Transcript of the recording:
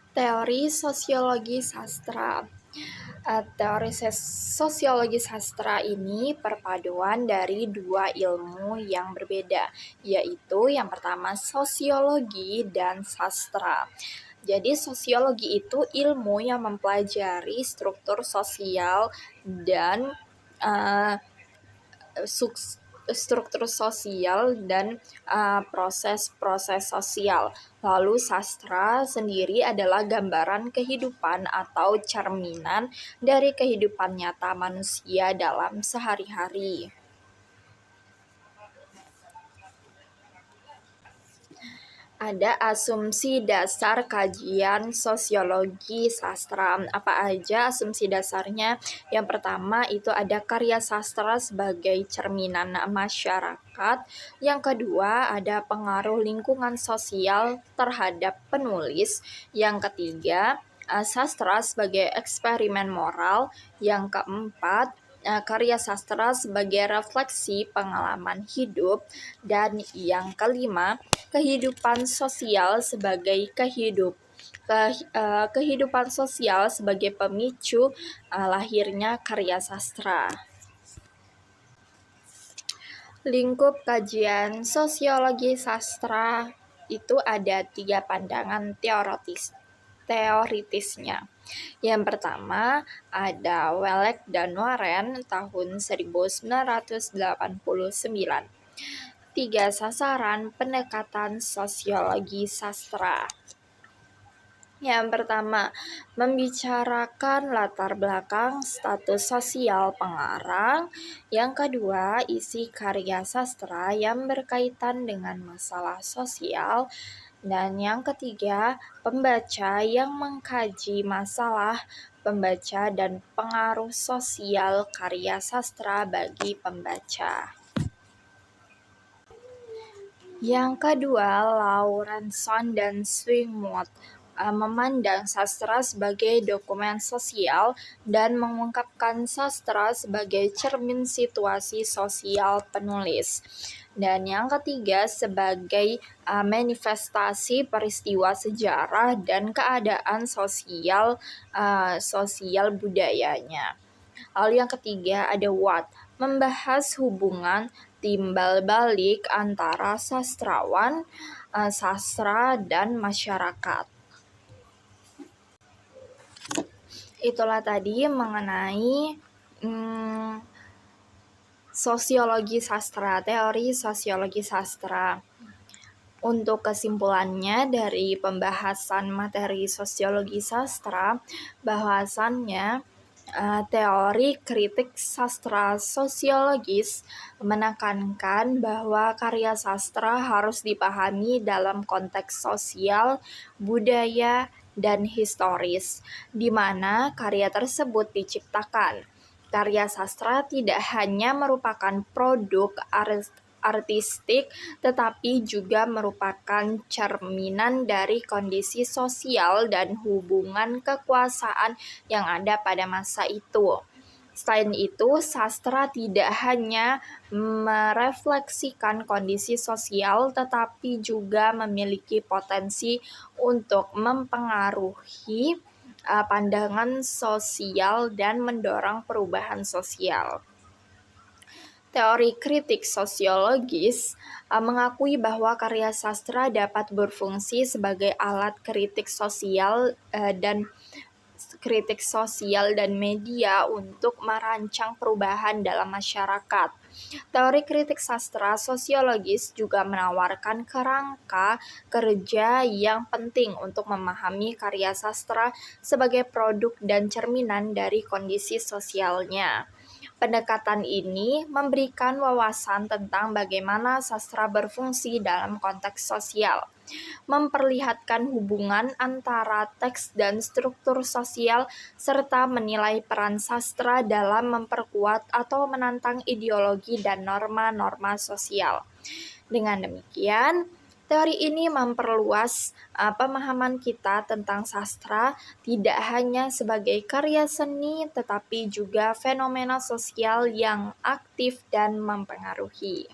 Teori sosiologi sastra. Sosiologi sastra ini perpaduan dari dua ilmu yang berbeda, yaitu yang pertama sosiologi dan sastra. Jadi sosiologi itu ilmu yang mempelajari struktur sosial dan uh, struktur sosial dan proses-proses sosial. Lalu sastra sendiri adalah gambaran kehidupan atau cerminan dari kehidupan nyata manusia dalam sehari-hari. Ada asumsi dasar kajian sosiologi sastra. Apa aja asumsi dasarnya? Yang pertama itu ada karya sastra sebagai cerminan masyarakat. Yang kedua ada pengaruh lingkungan sosial terhadap penulis. Yang ketiga, sastra sebagai eksperimen moral. Yang keempat, karya sastra sebagai refleksi pengalaman hidup. Dan yang kelima, kehidupan sosial sebagai kehidupan sosial sebagai pemicu lahirnya karya sastra. Lingkup kajian sosiologi sastra itu ada 3 pandangan teoritisnya. Yang pertama ada Welek dan Warren tahun 1989. 3 sasaran pendekatan sosiologi sastra. Yang pertama, membicarakan latar belakang status sosial pengarang. Yang kedua, isi karya sastra yang berkaitan dengan masalah sosial. Dan yang ketiga, pembaca yang mengkaji masalah pembaca dan pengaruh sosial karya sastra bagi pembaca. Yang kedua, Lawrenson dan Swingmuth memandang sastra sebagai dokumen sosial dan mengungkapkan sastra sebagai cermin situasi sosial penulis. Dan yang ketiga, sebagai manifestasi peristiwa sejarah dan keadaan sosial budayanya. Lalu yang ketiga ada Watt, membahas hubungan timbal balik antara sastrawan, sastra, dan masyarakat. Itulah tadi mengenai sosiologi sastra, teori sosiologi sastra. Untuk kesimpulannya dari pembahasan materi sosiologi sastra, bahwasannya teori kritik sastra sosiologis menekankan bahwa karya sastra harus dipahami dalam konteks sosial, budaya, dan historis, di mana karya tersebut diciptakan. Karya sastra tidak hanya merupakan produk artistik, tetapi juga merupakan cerminan dari kondisi sosial dan hubungan kekuasaan yang ada pada masa itu. Selain itu, sastra tidak hanya merefleksikan kondisi sosial, tetapi juga memiliki potensi untuk mempengaruhi pandangan sosial dan mendorong perubahan sosial. Teori kritik sosiologis mengakui bahwa karya sastra dapat berfungsi sebagai alat kritik sosial dan media untuk merancang perubahan dalam masyarakat. Teori kritik sastra sosiologis juga menawarkan kerangka kerja yang penting untuk memahami karya sastra sebagai produk dan cerminan dari kondisi sosialnya. Pendekatan ini memberikan wawasan tentang bagaimana sastra berfungsi dalam konteks sosial, memperlihatkan hubungan antara teks dan struktur sosial, serta menilai peran sastra dalam memperkuat atau menantang ideologi dan norma-norma sosial. Dengan demikian, teori ini memperluas pemahaman kita tentang sastra tidak hanya sebagai karya seni, tetapi juga fenomena sosial yang aktif dan mempengaruhi.